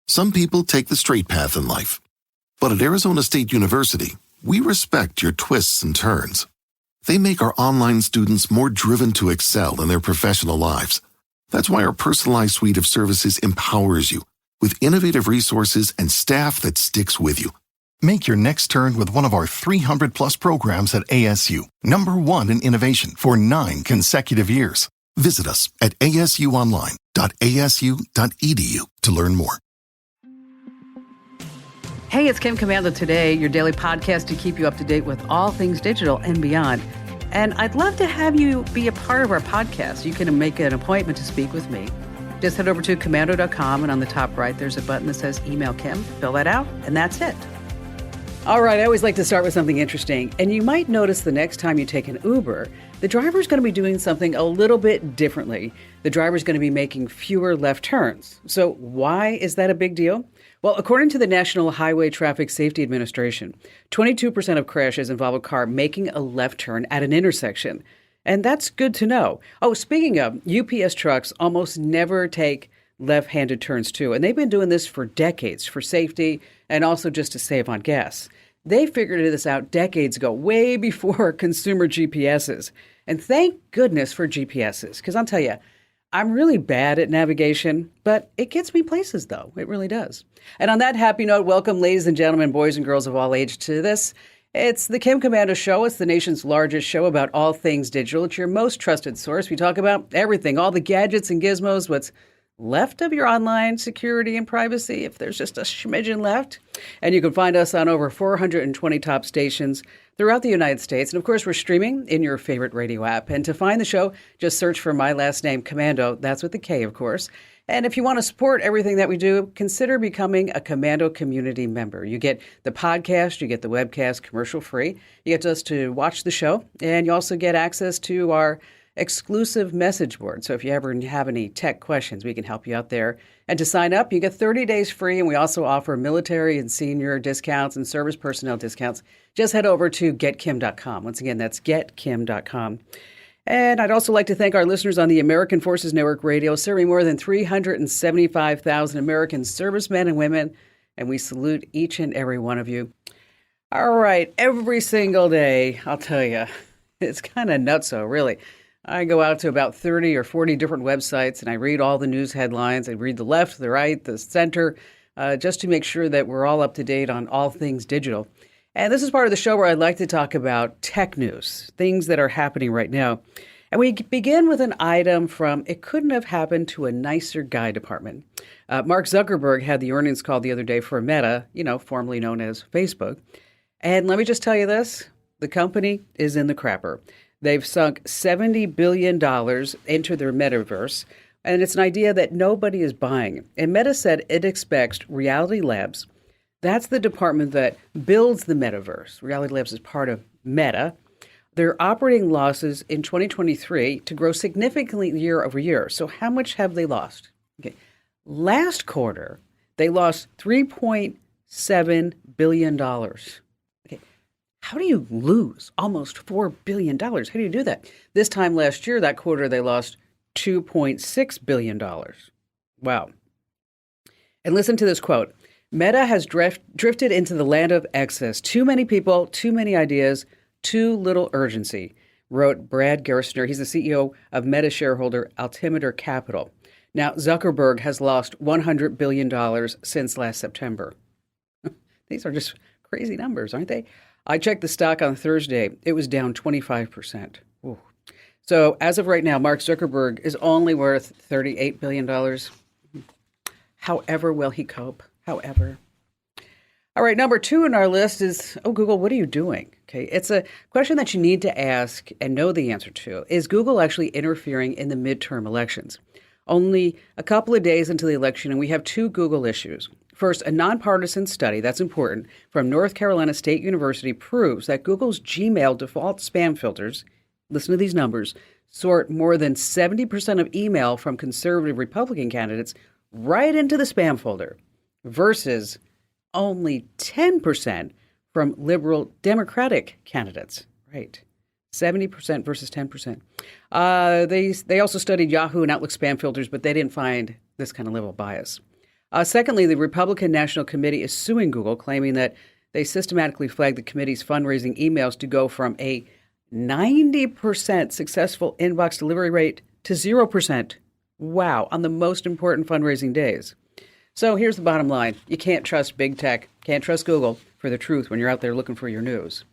Some people take the straight path in life. But at Arizona State University, we respect your twists and turns. They make our online students more driven to excel in their professional lives. That's why our personalized suite of services empowers you with innovative resources and staff that sticks with you. Make your next turn with one of our 300-plus programs at ASU, #1 in innovation for 9 consecutive years. Visit us at asuonline.asu.edu to learn more. Hey, it's Kim Commando Today, your daily podcast to keep you up to date with all things digital and beyond. And I'd love to have you be a part of our podcast. You can make an appointment to speak with me. Just head over to commando.com, and on the top right, there's a button that says Email Kim. Fill that out, and that's it. All right, I always like to start with something interesting. And you might notice the next time you take an Uber, the driver's going to be doing something a little bit differently. The driver's going to be making fewer left turns. So why is that a big deal? Well, according to the National Highway Traffic Safety Administration, 22% of crashes involve a car making a left turn at an intersection. And that's good to know. Oh, speaking of, UPS trucks almost never take left-handed turns too. And they've been doing this for decades for safety and also just to save on gas. They figured this out decades ago, way before consumer GPSs. And thank goodness for GPSs, because I'll tell you, I'm really bad at navigation, but it gets me places, though. It really does. And on that happy note, welcome, ladies and gentlemen, boys and girls of all ages, to this. It's the Kim Commando Show. It's the nation's largest show about all things digital. It's your most trusted source. We talk about everything, all the gadgets and gizmos, what's left of your online security and privacy, if there's just a smidgen left. And you can find us on over 420 top stations throughout the United States. And of course, we're streaming in your favorite radio app. And to find the show, just search for my last name, Commando. That's with a K, of course. And if you want to support everything that we do, consider becoming a Commando community member. You get the podcast, you get the webcast commercial free. You get just to watch the show, and you also get access to our exclusive message board. So if you ever have any tech questions, we can help you out there. And to sign up, you get 30 days free, and we also offer military and senior discounts and service personnel discounts. Just head over to getkim.com. Once again, that's getkim.com. And I'd also like to thank our listeners on the American Forces Network Radio, serving more than 375,000 American servicemen and women, and we salute each and every one of you. All right, every single day, I'll tell you, it's kind of nutso, really. I go out to about 30 or 40 different websites, and I read all the news headlines. I read the left, the right, the center, just to make sure that we're all up to date on all things digital. And this is part of the show where I'd like to talk about tech news, things that are happening right now. And we begin with an item from It Couldn't Have Happened to a Nicer Guy department. Mark Zuckerberg had the earnings call the other day for Meta, formerly known as Facebook. And let me just tell you this, the company is in the crapper. They've sunk $70 billion into their metaverse, and it's an idea that nobody is buying. And Meta said it expects Reality Labs, that's the department that builds the metaverse. Reality Labs is part of Meta. Their operating losses in 2023 to grow significantly year over year. So how much have they lost? Okay. Last quarter, they lost $3.7 billion. Okay. How do you lose almost $4 billion? How do you do that? This time last year, that quarter, they lost $2.6 billion. Wow. And listen to this quote. Meta has drifted into the land of excess. Too many people, too many ideas, too little urgency, wrote Brad Gerstner. He's the CEO of Meta shareholder Altimeter Capital. Now, Zuckerberg has lost $100 billion since last September. These are just crazy numbers, aren't they? I checked the stock on Thursday. It was down 25%. Ooh. So as of right now, Mark Zuckerberg is only worth $38 billion. However will he cope? However. All right, number 2 on our list is, Google, what are you doing? Okay, it's a question that you need to ask and know the answer to. Is Google actually interfering in the midterm elections? Only a couple of days into the election, and we have 2 Google issues. First, a nonpartisan study, that's important, from North Carolina State University proves that Google's Gmail default spam filters, listen to these numbers, sort more than 70% of email from conservative Republican candidates right into the spam folder, versus only 10% from liberal Democratic candidates. Right. 70% versus 10%. They also studied Yahoo and Outlook spam filters, but they didn't find this kind of level of bias. Secondly, the Republican National Committee is suing Google, claiming that they systematically flagged the committee's fundraising emails to go from a 90% successful inbox delivery rate to 0%. Wow, on the most important fundraising days. So here's the bottom line. You can't trust big tech, can't trust Google for the truth when you're out there looking for your news.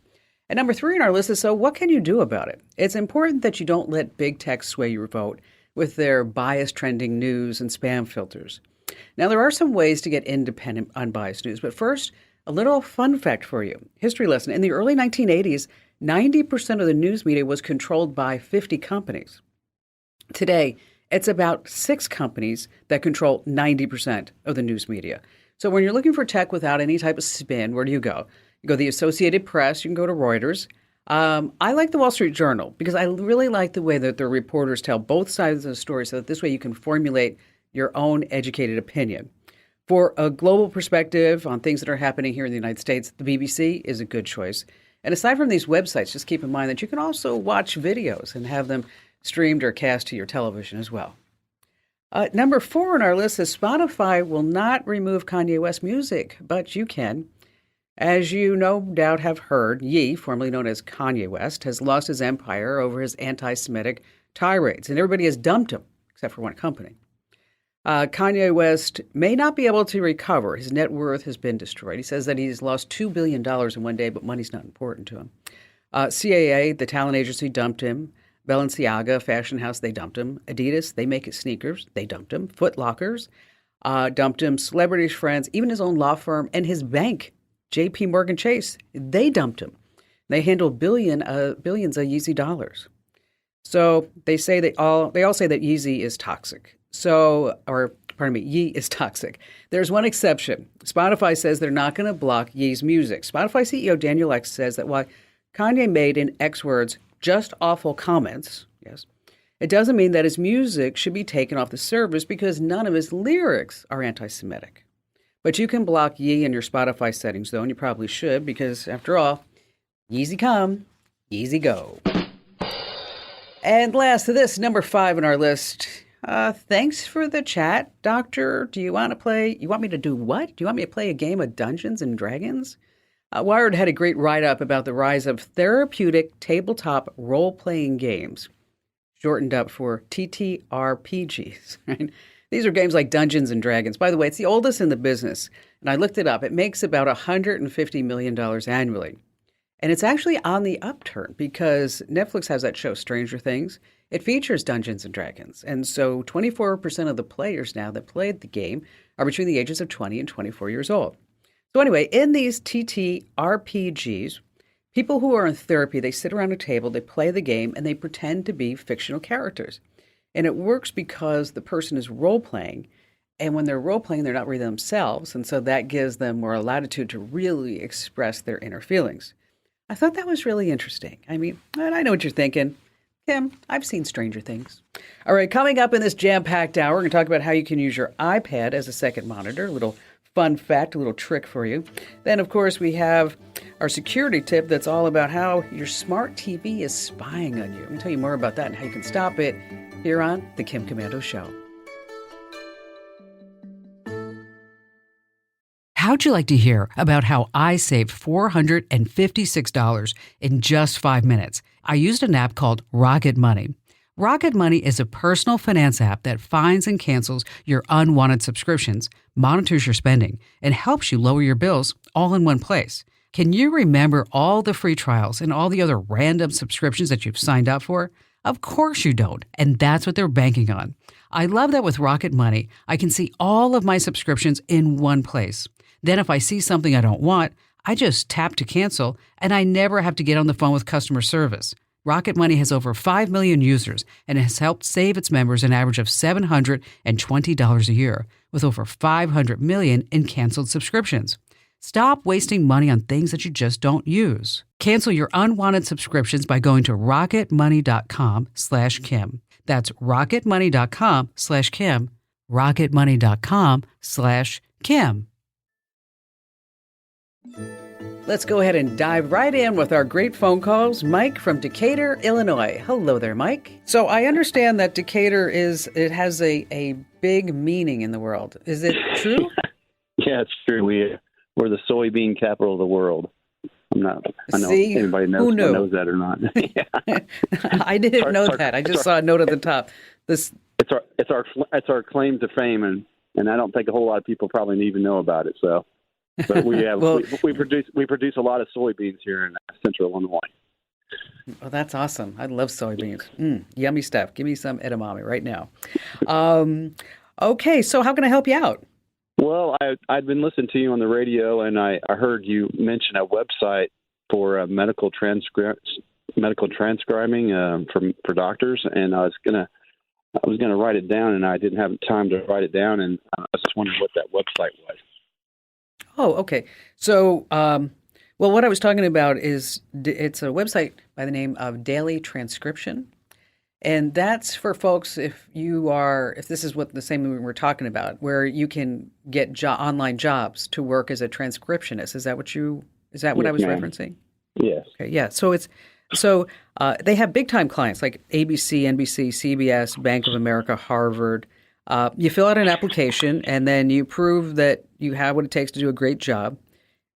And number 3 on our list is, so what can you do about it? It's important that you don't let big tech sway your vote with their bias trending news and spam filters. Now, there are some ways to get independent, unbiased news, but first, a little fun fact for you. History lesson. In the early 1980s, 90% of the news media was controlled by 50 companies. Today, it's about 6 companies that control 90% of the news media. So when you're looking for tech without any type of spin, where do you go? You go to the Associated Press, you can go to Reuters. I like the Wall Street Journal because I really like the way that the reporters tell both sides of the story so that this way you can formulate your own educated opinion. For a global perspective on things that are happening here in the United States, the BBC is a good choice. And aside from these websites, just keep in mind that you can also watch videos and have them streamed or cast to your television as well. Number 4 on our list is Spotify will not remove Kanye West music, but you can. As you no doubt have heard, Ye, formerly known as Kanye West, has lost his empire over his anti-Semitic tirades, and everybody has dumped him, except for one company. Kanye West may not be able to recover. His net worth has been destroyed. He says that he's lost $2 billion in one day, but money's not important to him. CAA, the talent agency, dumped him. Balenciaga, fashion house, they dumped him. Adidas, they make sneakers, they dumped him. Foot Lockers, dumped him. Celebrities, friends, even his own law firm and his bank, J.P. Morgan Chase, they dumped him. They handle billions of Yeezy dollars. So they all say that Yeezy is toxic. Ye is toxic. There's one exception. Spotify says they're not going to block Ye's music. Spotify CEO Daniel Ek says that while Kanye made, in X words, just awful comments, yes, it doesn't mean that his music should be taken off the service because none of his lyrics are anti-Semitic. But you can block Ye in your Spotify settings, though, and you probably should because, after all, Yeezy come, Yeezy go. And last to this, number 5 on our list. Thanks for the chat, Doctor. You want me to do what? Do you want me to play a game of Dungeons and Dragons? Wired had a great write-up about the rise of therapeutic tabletop role-playing games, shortened up for TTRPGs. Right? These are games like Dungeons and Dragons. By the way, it's the oldest in the business, and I looked it up. It makes about $150 million annually. And it's actually on the upturn because Netflix has that show, Stranger Things. It features Dungeons and Dragons. And so 24% of the players now that played the game are between the ages of 20 and 24 years old. So anyway, in these TTRPGs, people who are in therapy, they sit around a table, they play the game, and they pretend to be fictional characters. And it works because the person is role-playing, and when they're role-playing, they're not really themselves, and so that gives them more latitude to really express their inner feelings. I thought that was really interesting. I mean, and I know what you're thinking. Kim, I've seen Stranger Things. All right, coming up in this jam-packed hour, we're going to talk about how you can use your iPad as a second monitor, a little fun fact, a little trick for you. Then, of course, we have our security tip that's all about how your smart TV is spying on you. I'm going to tell you more about that and how you can stop it here on The Kim Komando Show. How'd you like to hear about how I saved $456 in just 5 minutes? I used an app called Rocket Money. Rocket Money is a personal finance app that finds and cancels your unwanted subscriptions, monitors your spending, and helps you lower your bills all in one place. Can you remember all the free trials and all the other random subscriptions that you've signed up for? Of course you don't, and that's what they're banking on. I love that with Rocket Money, I can see all of my subscriptions in one place. Then if I see something I don't want, I just tap to cancel, and I never have to get on the phone with customer service. Rocket Money has over 5 million users and has helped save its members an average of $720 a year, with over 500 million in canceled subscriptions. Stop wasting money on things that you just don't use. Cancel your unwanted subscriptions by going to rocketmoney.com/Kim. That's rocketmoney.com/Kim. rocketmoney.com/Kim. Let's go ahead and dive right in with our great phone calls. Mike from Decatur, Illinois. Hello there, Mike. So I understand that Decatur has a big meaning in the world. Is it true? Yeah, it's true. We're the soybean capital of the world. I don't know See, if anybody knows that or not. Yeah. I didn't know that. I just saw a note at the top. It's our claim to fame, and I don't think a whole lot of people probably even know about it. So, but we have we produce a lot of soybeans here in Central Illinois. Oh, that's awesome. I love soybeans. Yummy stuff. Give me some edamame right now. Okay, so how can I help you out? Well, I'd been listening to you on the radio, and I heard you mention a website for medical transcribing for doctors, and I was gonna write it down, and I didn't have time to write it down, and I was just wondering what that website was. Oh, okay. So, well, what I was talking about is it's a website by the name of Daily Transcription. And that's for folks if this is what the same we're talking about, where you can get online jobs to work as a transcriptionist. Is that what I was referencing? Yes. Okay. Yeah. So they have big time clients like ABC, NBC, CBS, Bank of America, Harvard. You fill out an application and then you prove that you have what it takes to do a great job.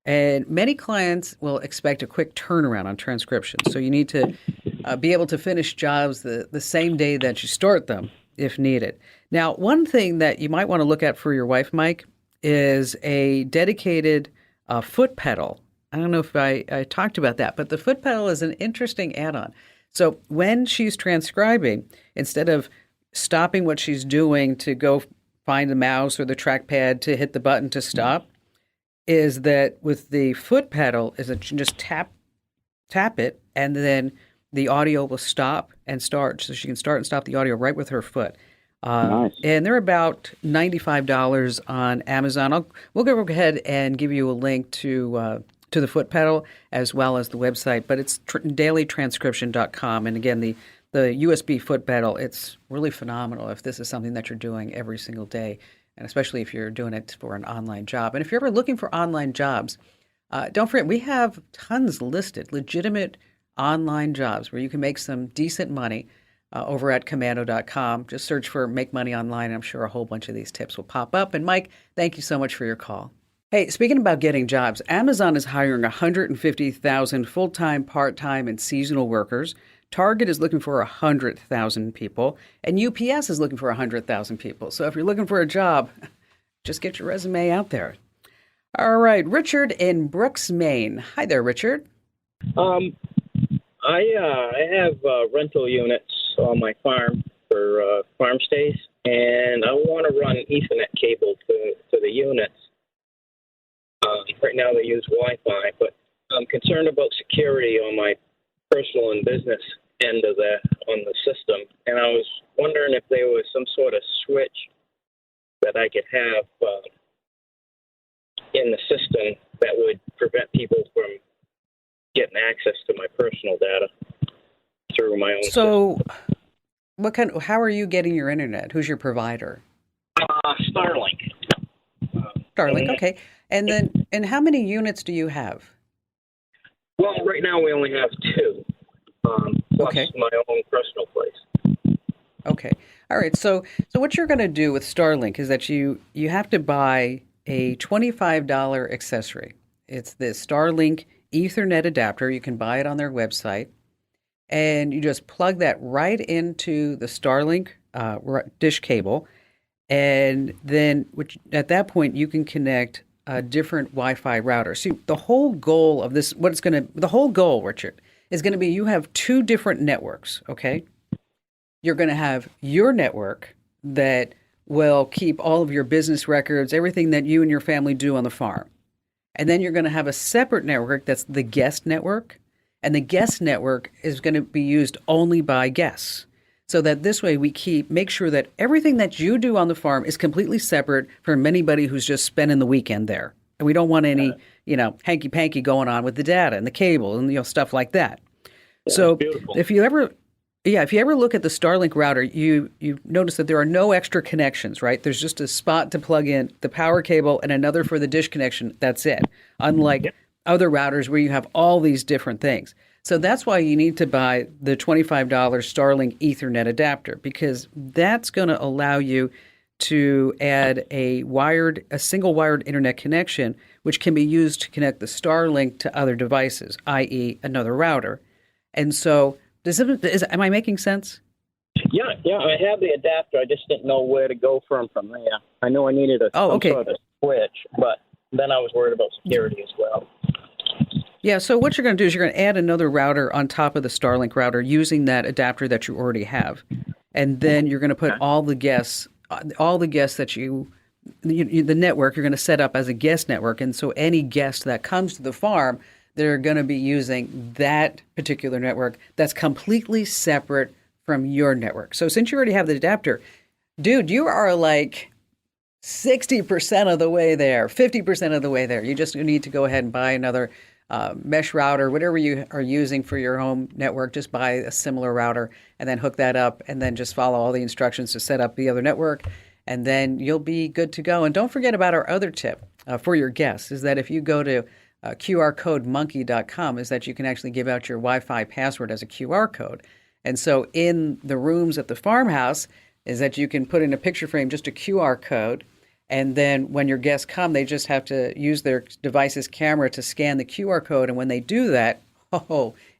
And many clients will expect a quick turnaround on transcription. So you need to be able to finish jobs the same day that you start them if needed. Now, one thing that you might want to look at for your wife, Mike, is a dedicated foot pedal. I don't know if I talked about that, but the foot pedal is an interesting add-on. So when she's transcribing, instead of stopping what she's doing to go find the mouse or the trackpad to hit the button to stop, is that with the foot pedal is that you just tap it, and then the audio will stop and start. So she can start and stop the audio right with her foot. Nice. And they're about $95 on Amazon. We'll go ahead and give you a link to the foot pedal as well as the website, but it's dailytranscription.com. And again, the USB foot pedal, it's really phenomenal if this is something that you're doing every single day, and especially if you're doing it for an online job. And if you're ever looking for online jobs, don't forget, we have tons listed, legitimate online jobs where you can make some decent money over at commando.com. Just search for Make Money Online. I'm sure a whole bunch of these tips will pop up. And Mike, thank you so much for your call. Hey, speaking about getting jobs, Amazon is hiring 150,000 full-time, part-time, and seasonal workers. Target is looking for 100,000 people, and UPS is looking for 100,000 people. So if you're looking for a job, just get your resume out there. All right, Richard in Brooks, Maine. Hi there, Richard. I have rental units on my farm for farm stays, and I want to run Ethernet cable to the units. Right now they use Wi-Fi, but I'm concerned about security on my personal and business end of on the system, and I was wondering if there was some sort of switch that I could have in the system that would prevent people from getting access to my personal data through my own system. So how are you getting your internet? Who's your provider? Starlink. Starlink, okay. And how many units do you have? Well, right now we only have two, plus my own personal place. Okay. All right. So what you're going to do with Starlink is that you have to buy a $25 accessory. It's the Starlink Ethernet adapter. You can buy it on their website. And you just plug that right into the Starlink dish cable. And then at that point, you can connect a different Wi-Fi router. See, the whole goal of this, the whole goal, Richard, is going to be you have two different networks, okay? You're going to have your network that will keep all of your business records, everything that you and your family do on the farm. And then you're going to have a separate network that's the guest network. And the guest network is going to be used only by guests. So that this way make sure that everything that you do on the farm is completely separate from anybody who's just spending the weekend there. And we don't want any, hanky-panky going on with the data and the cable and, stuff like that. Yeah, so if you ever look at the Starlink router, you notice that there are no extra connections, right? There's just a spot to plug in the power cable and another for the dish connection. That's it. Unlike other routers where you have all these different things. So that's why you need to buy the $25 Starlink Ethernet adapter, because that's going to allow you to add a single wired internet connection, which can be used to connect the Starlink to other devices, i.e. another router. And so am I making sense? Yeah, I have the adapter. I just didn't know where to go from there. I know I needed some sort of switch, but then I was worried about security as well. Yeah, so what you're going to do is you're going to add another router on top of the Starlink router using that adapter that you already have. And then you're going to put all the guests that the network, you're going to set up as a guest network. And so any guest that comes to the farm, they're going to be using that particular network that's completely separate from your network. So since you already have the adapter, dude, you are like 60% of the way there, 50% of the way there. You just need to go ahead and buy another mesh router, whatever you are using for your home network. Just buy a similar router and then hook that up, and then just follow all the instructions to set up the other network, and then you'll be good to go. And don't forget about our other tip for your guests is that if you go to QRCodeMonkey.com, is that you can actually give out your Wi-Fi password as a QR code. And so in the rooms at the farmhouse is that you can put in a picture frame just a QR code. And then when your guests come, they just have to use their device's camera to scan the QR code. And when they do that,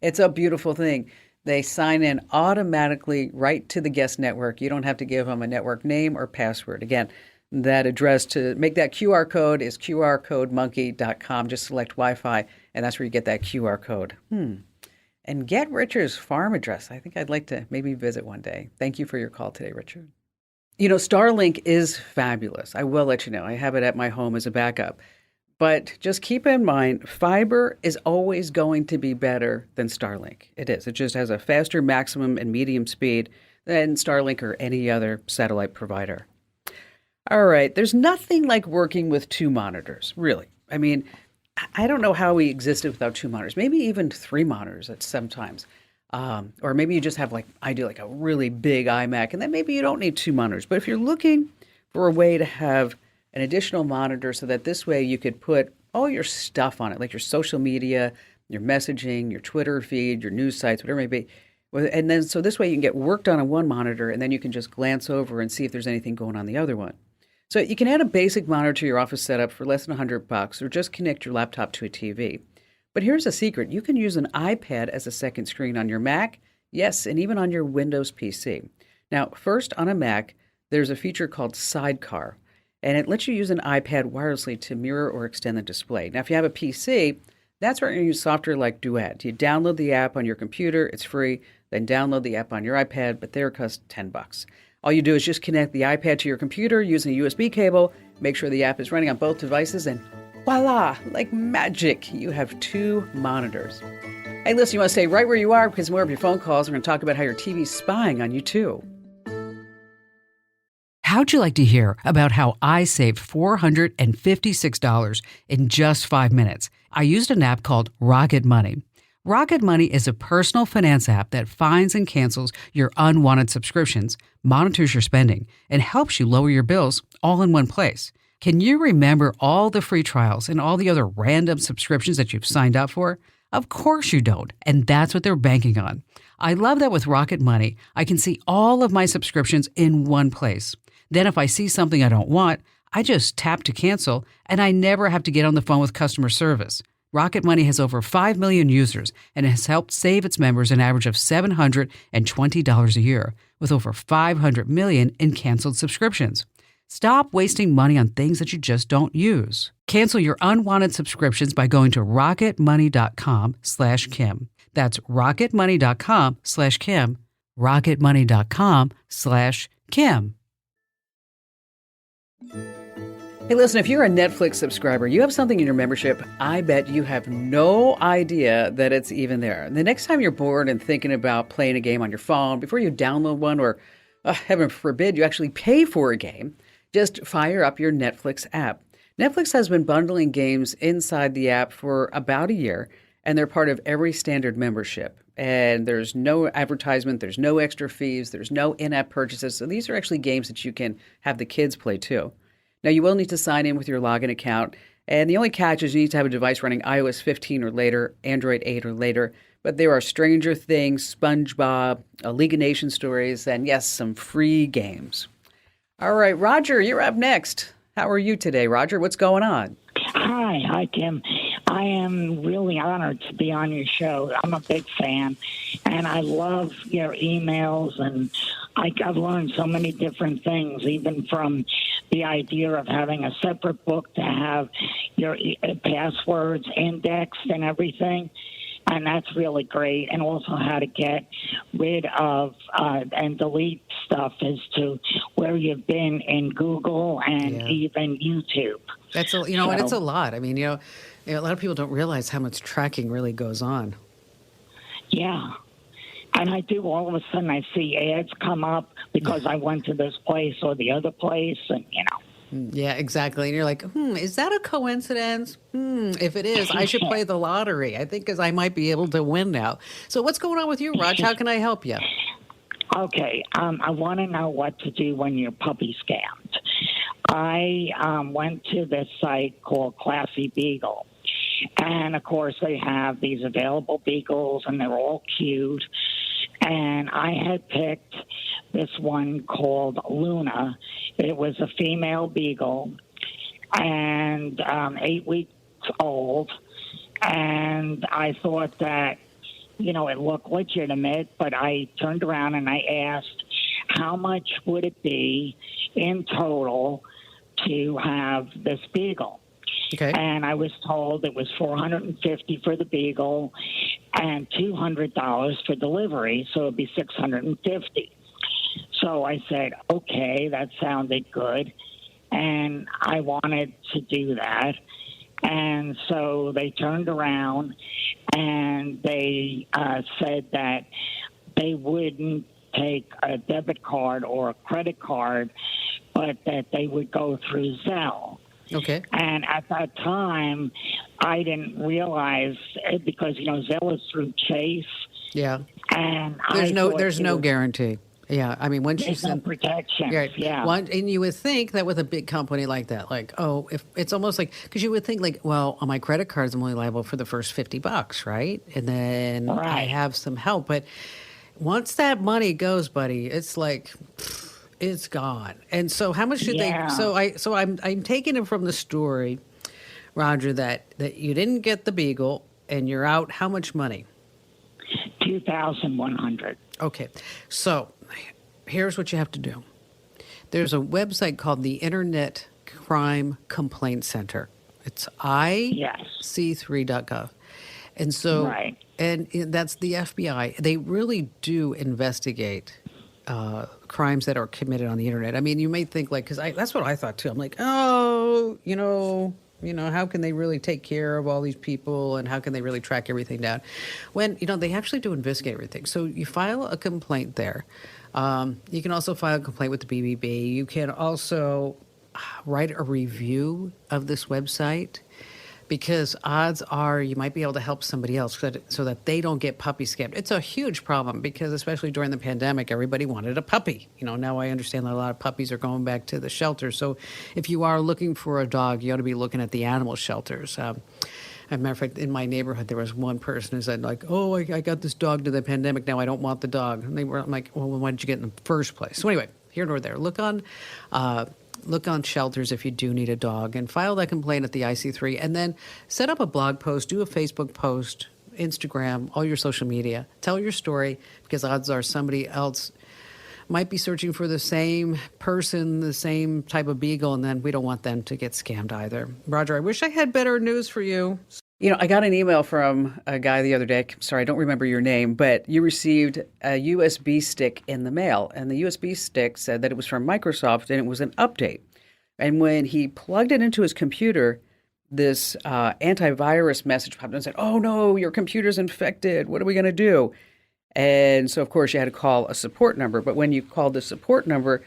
it's a beautiful thing. They sign in automatically right to the guest network. You don't have to give them a network name or password. Again, that address to make that QR code is QRCodeMonkey.com. Just select Wi-Fi, and that's where you get that QR code. And get Richard's farm address. I think I'd like to maybe visit one day. Thank you for your call today, Richard. You know, Starlink is fabulous. I will let you know. I have it at my home as a backup. But just keep in mind, fiber is always going to be better than Starlink. It is. It just has a faster maximum and medium speed than Starlink or any other satellite provider. All right. There's nothing like working with two monitors, really. I mean, I don't know how we existed without two monitors, maybe even three monitors at sometimes. Or maybe you just have I do a really big iMac, and then maybe you don't need two monitors. But if you're looking for a way to have an additional monitor so that this way you could put all your stuff on it, like your social media, your messaging, your Twitter feed, your news sites, whatever it may be. And then so this way you can get work done on one monitor, and then you can just glance over and see if there's anything going on the other one. So you can add a basic monitor to your office setup for less than $100, or just connect your laptop to a TV. But here's a secret. You can use an iPad as a second screen on your Mac, yes, and even on your Windows PC. Now, first on a Mac, there's a feature called Sidecar, and it lets you use an iPad wirelessly to mirror or extend the display. Now, if you have a PC, that's where you use software like Duet. You download the app on your computer, it's free, then download the app on your iPad, but there it costs $10. All you do is just connect the iPad to your computer using a USB cable, make sure the app is running on both devices, and voila, like magic, you have two monitors. Hey, listen, you want to stay right where you are because more of your phone calls. We're going to talk about how your TV's spying on you, too. How'd you like to hear about how I saved $456 in just 5 minutes? I used an app called Rocket Money. Rocket Money is a personal finance app that finds and cancels your unwanted subscriptions, monitors your spending, and helps you lower your bills all in one place. Can you remember all the free trials and all the other random subscriptions that you've signed up for? Of course you don't, and that's what they're banking on. I love that with Rocket Money, I can see all of my subscriptions in one place. Then if I see something I don't want, I just tap to cancel, and I never have to get on the phone with customer service. Rocket Money has over 5 million users and has helped save its members an average of $720 a year, with over 500 million in canceled subscriptions. Stop wasting money on things that you just don't use. Cancel your unwanted subscriptions by going to rocketmoney.com/Kim. That's rocketmoney.com/Kim. rocketmoney.com/Kim. Hey, listen, if you're a Netflix subscriber, you have something in your membership, I bet you have no idea that it's even there. The next time you're bored and thinking about playing a game on your phone, before you download one or, heaven forbid, you actually pay for a game, just fire up your Netflix app. Netflix has been bundling games inside the app for about a year, and they're part of every standard membership. And there's no advertisement, there's no extra fees, there's no in-app purchases. So these are actually games that you can have the kids play too. Now, you will need to sign in with your login account, And the only catch is you need to have a device running iOS 15 or later, Android 8 or later. But there are Stranger Things, SpongeBob, League of Nations stories, and yes, some free games. All right, Roger, you're up next. How are you today, Roger? What's going on? Hi, Tim. I am really honored to be on your show. I'm a big fan, and I love your emails, and I've learned so many different things, even from the idea of having a separate book to have your passwords indexed and everything. And that's really great. And also how to get rid of and delete stuff as to where you've been in Google and even YouTube. That's and it's a lot. I mean, a lot of people don't realize how much tracking really goes on. Yeah. And I do, all of a sudden I see ads come up because I went to this place or the other place, and Yeah, exactly. And you're like, is that a coincidence? If it is, I should play the lottery. I think because I might be able to win now. So what's going on with you, Raj? How can I help you? Okay. I want to know what to do when you're puppy scammed. I went to this site called Classy Beagle. And, of course, they have these available beagles, and they're all cute. And I had picked this one called Luna. It was a female beagle and 8 weeks old. And I thought that, it looked legitimate, but I turned around and I asked, how much would it be in total to have this beagle? Okay. And I was told it was $450 for the beagle and $200 for delivery, so it'd be $650. So I said, okay, that sounded good, and I wanted to do that. And so they turned around and they said that they wouldn't take a debit card or a credit card, but that they would go through Zelle. Okay. And at that time, I didn't realize it because, Zelle is through Chase. Yeah. And there's no guarantee. Yeah, I mean, once you send protection, and you would think that with a big company like that, if it's almost like, because you would think well, on my credit cards, I'm only liable for the first $50, right? And then I have some help, but once that money goes, buddy, it's like it's gone. And so, how much did they? So I'm taking it from the story, Roger, that you didn't get the beagle and you're out. How much money? $2,100. Okay, so here's what you have to do. There's a website called the Internet Crime Complaint Center. It's ic3.gov. And so, and that's the FBI. They really do investigate crimes that are committed on the internet. I mean, you may think because that's what I thought too. I'm like, how can they really take care of all these people and how can they really track everything down? When, they actually do investigate everything. So you file a complaint there. You can also file a complaint with the BBB. You can also write a review of this website, because odds are you might be able to help somebody else so that they don't get puppy scammed. It's a huge problem because especially during the pandemic, everybody wanted a puppy. Now I understand that a lot of puppies are going back to the shelter. So if you are looking for a dog, you ought to be looking at the animal shelters. As a matter of fact, in my neighborhood, there was one person who said, I got this dog to the pandemic. Now I don't want the dog. And I'm like, well, why did you get it in the first place? So anyway, here nor there. Look on shelters if you do need a dog and file that complaint at the IC3, and then set up a blog post, do a Facebook post, Instagram, all your social media. Tell your story, because odds are somebody else might be searching for the same person, the same type of beagle, and then we don't want them to get scammed either. Roger, I wish I had better news for you. I got an email from a guy the other day. Sorry, I don't remember your name, but you received a USB stick in the mail, and the USB stick said that it was from Microsoft and it was an update. And when he plugged it into his computer, this antivirus message popped up and said, "Oh no, your computer's infected. What are we going to do?" And so, of course, you had to call a support number. But when you called the support number,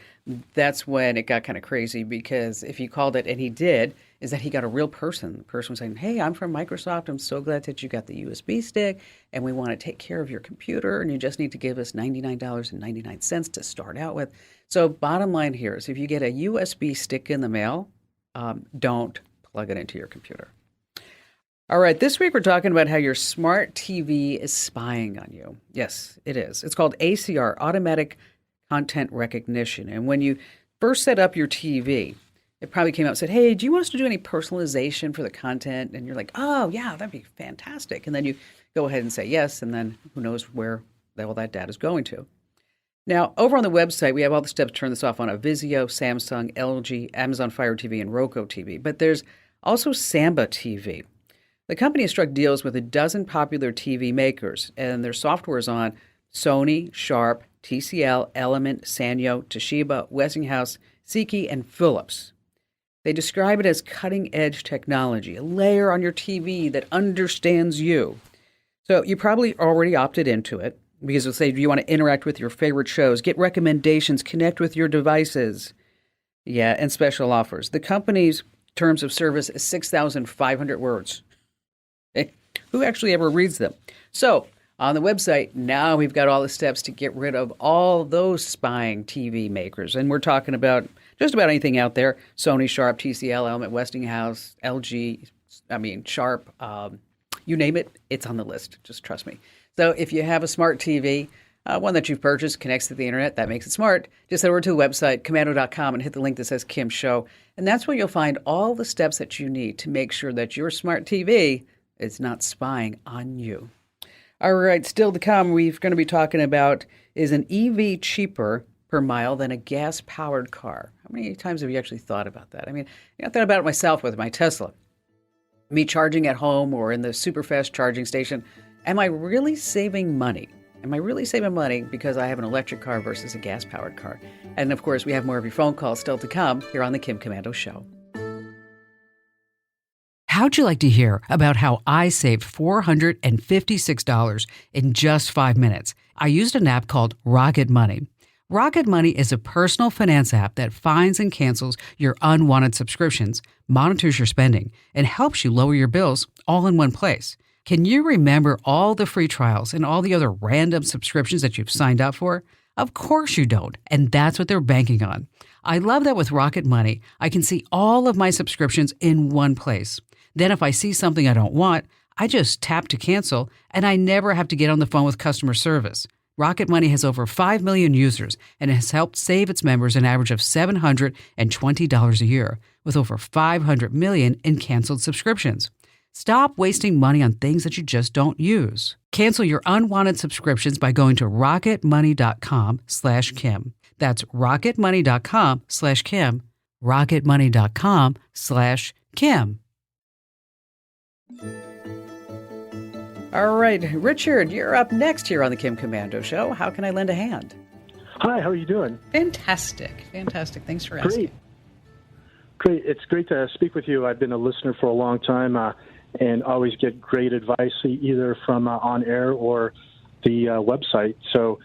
that's when it got kind of crazy, because if you called it, and he did, is that he got a real person. The person was saying, "Hey, I'm from Microsoft. I'm so glad that you got the USB stick, and we want to take care of your computer, and you just need to give us $99.99 to start out with." So bottom line here is if you get a USB stick in the mail, don't plug it into your computer. All right, this week we're talking about how your smart TV is spying on you. Yes, it is. It's called ACR, Automatic Content Recognition. And when you first set up your TV, it probably came out and said, hey, do you want us to do any personalization for the content? And you're like, oh, yeah, that'd be fantastic. And then you go ahead and say yes, and then who knows where all that data is going to. Now, over on the website, we have all the steps to turn this off on a Vizio, Samsung, LG, Amazon Fire TV, and Roku TV. But there's also Samba TV. The company has struck deals with a dozen popular TV makers, and their software is on Sony, Sharp, TCL, Element, Sanyo, Toshiba, Westinghouse, Seiki, and Philips. They describe it as cutting-edge technology, a layer on your TV that understands you. So you probably already opted into it because it'll say, do you want to interact with your favorite shows, get recommendations, connect with your devices? Yeah, and special offers. The company's terms of service is 6,500 words. Who actually ever reads them? So on the website, now we've got all the steps to get rid of all those spying TV makers. And we're talking about just about anything out there. Sony, Sharp, TCL, Element, Westinghouse, LG, Sharp, you name it, it's on the list. Just trust me. So if you have a smart TV, one that you've purchased, connects to the internet, that makes it smart, just head over to the website, commando.com, and hit the link that says Kim Show. And that's where you'll find all the steps that you need to make sure that your smart TV is not spying on you. All right, still to come, we're going to be talking about, is an EV cheaper per mile than a gas-powered car? How many times have you actually thought about that? I mean, I thought about it myself with my Tesla. Me charging at home or in the super fast charging station. Am I really saving money? Am I really saving money because I have an electric car versus a gas-powered car? And of course, we have more of your phone calls still to come here on the Kim Komando Show. How'd you like to hear about how I saved $456 in just 5 minutes? I used an app called Rocket Money. Rocket Money is a personal finance app that finds and cancels your unwanted subscriptions, monitors your spending, and helps you lower your bills all in one place. Can you remember all the free trials and all the other random subscriptions that you've signed up for? Of course you don't, and that's what they're banking on. I love that with Rocket Money, I can see all of my subscriptions in one place. Then if I see something I don't want, I just tap to cancel, and I never have to get on the phone with customer service. Rocket Money has over 5 million users and has helped save its members an average of $720 a year, with over 500 million in canceled subscriptions. Stop wasting money on things that you just don't use. Cancel your unwanted subscriptions by going to rocketmoney.com/Kim. That's rocketmoney.com/Kim. rocketmoney.com/Kim. All right, Richard, you're up next here on the Kim Komando Show. How can I lend a hand? Hi, how are you doing? Fantastic. Thanks for asking. Great. It's great to speak with you. I've been a listener for a long time and always get great advice either from on air or the website. So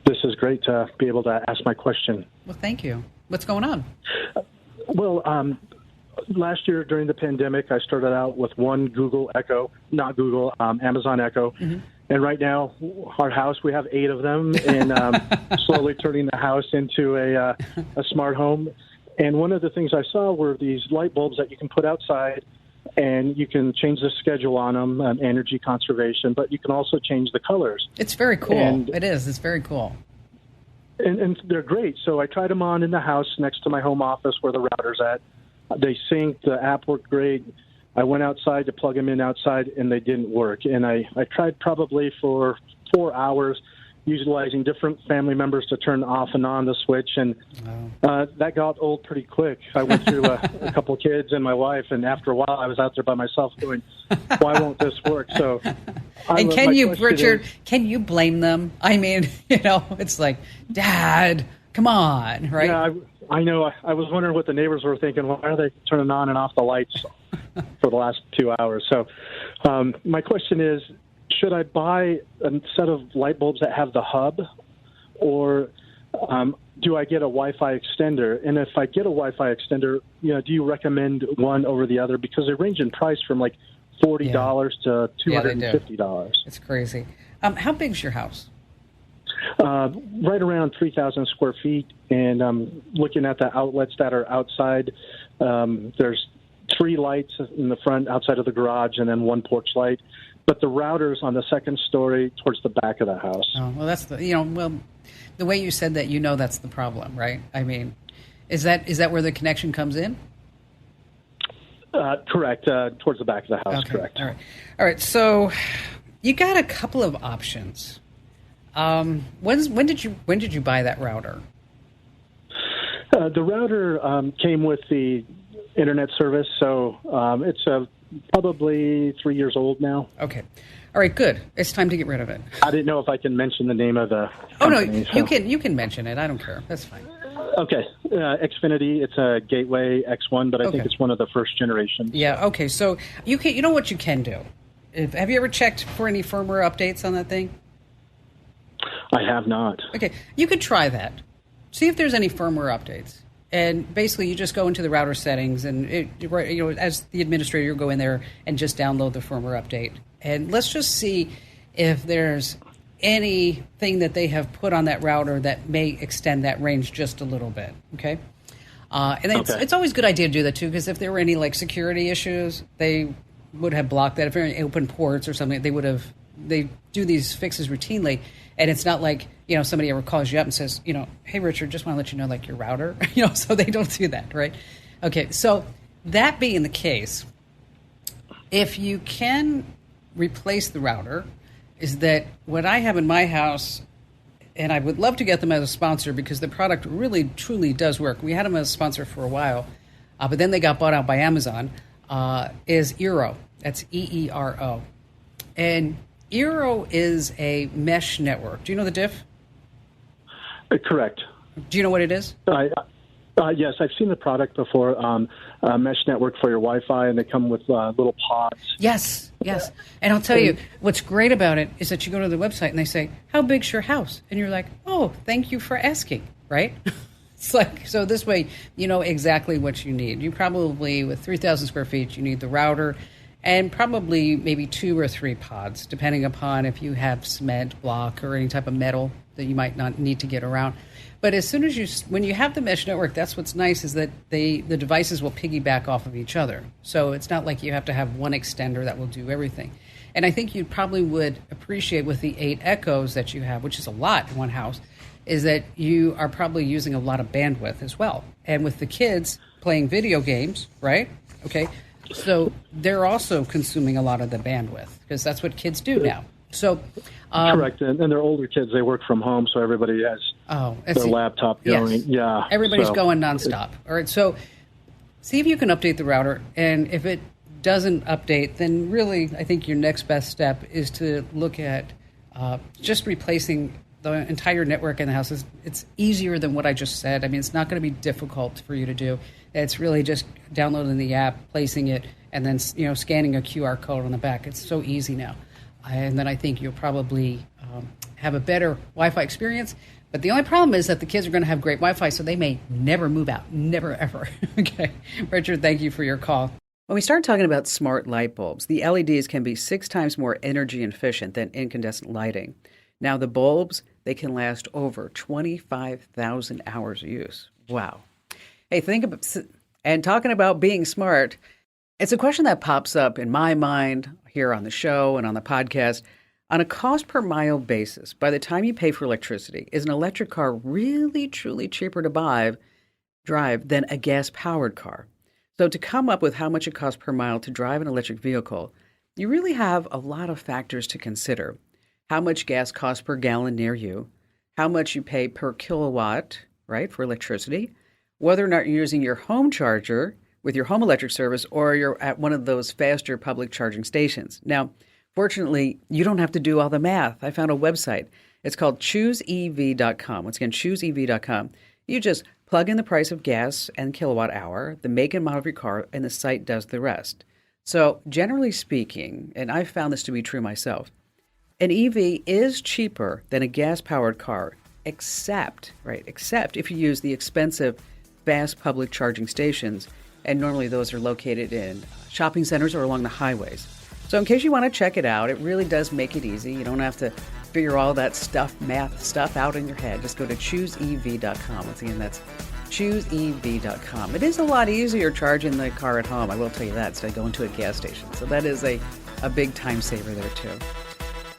this is great to be able to ask my question. Well, thank you. What's going on? Last year during the pandemic, I started out with one Amazon Echo. Mm-hmm. And right now, our house, we have 8 of them, and slowly turning the house into a smart home. And one of the things I saw were these light bulbs that you can put outside, and you can change the schedule on them, energy conservation, but you can also change the colors. It's very cool. It is. It's very cool. And they're great. So I tried them on in the house next to my home office where the router's at. They synced. The app worked great. I went outside to plug them in outside, and they didn't work. And I tried probably for 4 hours utilizing different family members to turn off and on the switch, and that got old pretty quick. I went through a couple kids and my wife, and after a while I was out there by myself going, why won't this work? So, and can you, Richard, can you blame them? I mean, it's like, Dad, come on, right? Yeah, I know. I was wondering what the neighbors were thinking. Why are they turning on and off the lights for the last 2 hours? So my question is, should I buy a set of light bulbs that have the hub, or do I get a Wi-Fi extender? And if I get a Wi-Fi extender, do you recommend one over the other? Because they range in price from like $40 to $250. It's crazy. How big's your house? Right around 3,000 square feet, and looking at the outlets that are outside, there's 3 lights in the front outside of the garage and then 1 porch light. But the router's on the second story towards the back of the house. Oh, well, that's the way you said that, that's the problem, right? I mean, is that where the connection comes in? Correct. Towards the back of the house, okay. Correct. All right. So you got a couple of options. When did you buy that router? The router came with the internet service, so it's probably 3 years old now. Okay. All right, good. It's time to get rid of it. I didn't know if I can mention the name of the company. Oh, no, you can mention it. I don't care. That's fine. Okay. Xfinity, it's a Gateway X1, but I think it's one of the first generations. Yeah, okay. So you know what you can do? Have you ever checked for any firmware updates on that thing? I have not. Okay. You could try that. See if there's any firmware updates. And basically, you just go into the router settings, and as the administrator, you'll go in there and just download the firmware update. And let's just see if there's anything that they have put on that router that may extend that range just a little bit. Okay. And it's always a good idea to do that too, because if there were any security issues, they would have blocked that. If there were any open ports or something, they do these fixes routinely. And it's not like, somebody ever calls you up and says, hey, Richard, just want to let you know, your router, so they don't do that, right? Okay, so that being the case, if you can replace the router, is that what I have in my house, and I would love to get them as a sponsor because the product really, truly does work. We had them as a sponsor for a while, but then they got bought out by Amazon, is Eero. That's EERO. And Eero is a mesh network. Do you know the diff? Correct. Do you know what it is? Yes, I've seen the product before. A mesh network for your Wi-Fi, and they come with little pods. Yes. And I'll tell you, what's great about it is that you go to the website and they say, how big's your house? And you're like, oh, thank you for asking, right? It's so this way you know exactly what you need. You probably, with 3,000 square feet, you need the router, and probably maybe 2 or 3 pods, depending upon if you have cement, block, or any type of metal that you might not need to get around. But as soon as when you have the mesh network, that's what's nice, is that the devices will piggyback off of each other. So it's not like you have to have one extender that will do everything. And I think you probably would appreciate with the 8 Echoes that you have, which is a lot in one house, is that you are probably using a lot of bandwidth as well. And with the kids playing video games, right? Okay. So they're also consuming a lot of the bandwidth because that's what kids do now. So correct, and they're older kids. They work from home, so everybody has their laptop going. Yes. Yeah, everybody's going nonstop. All right, so see if you can update the router, and if it doesn't update, then really I think your next best step is to look at just replacing the entire network in the house. It's easier than what I just said. I mean, it's not going to be difficult for you to do. It's really just downloading the app, placing it, and then scanning a QR code on the back. It's so easy now. And then I think you'll probably have a better Wi-Fi experience. But the only problem is that the kids are going to have great Wi-Fi, so they may never move out. Never, ever. Okay. Richard, thank you for your call. When we start talking about smart light bulbs, the LEDs can be 6 times more energy efficient than incandescent lighting. Now, the bulbs, they can last over 25,000 hours of use. Wow. Hey, talking about being smart, it's a question that pops up in my mind here on the show and on the podcast. On a cost per mile basis, by the time you pay for electricity, is an electric car really, truly cheaper to drive than a gas-powered car? So to come up with how much it costs per mile to drive an electric vehicle, you really have a lot of factors to consider. How much gas costs per gallon near you, how much you pay per kilowatt, right, for electricity, whether or not you're using your home charger with your home electric service or you're at one of those faster public charging stations. Now, fortunately, you don't have to do all the math. I found a website. It's called chooseev.com. Once again, chooseev.com. You just plug in the price of gas and kilowatt hour, the make and model of your car, and the site does the rest. So generally speaking, and I've found this to be true myself, an EV is cheaper than a gas-powered car, except if you use the expensive fast public charging stations, and normally those are located in shopping centers or along the highways. So in case you want to check it out, it really does make it easy. You don't have to figure all that math stuff out in your head. Just go to chooseev.com. Once again, that's ChooseEV.com. It is a lot easier charging the car at home, I will tell you that, instead of going to a gas station. So that is a big time saver there, too.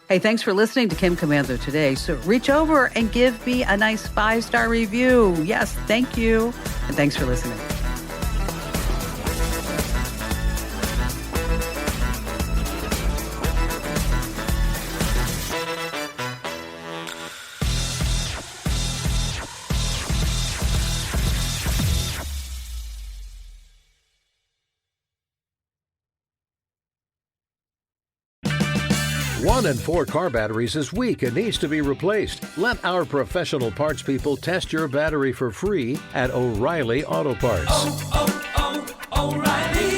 Hey, thanks for listening to Kim Commando Today. So reach over and give me a nice 5-star review. Yes, thank you. And thanks for listening. One in 4 car batteries is weak and needs to be replaced. Let our professional parts people test your battery for free at O'Reilly Auto Parts. Oh, oh, oh, O'Reilly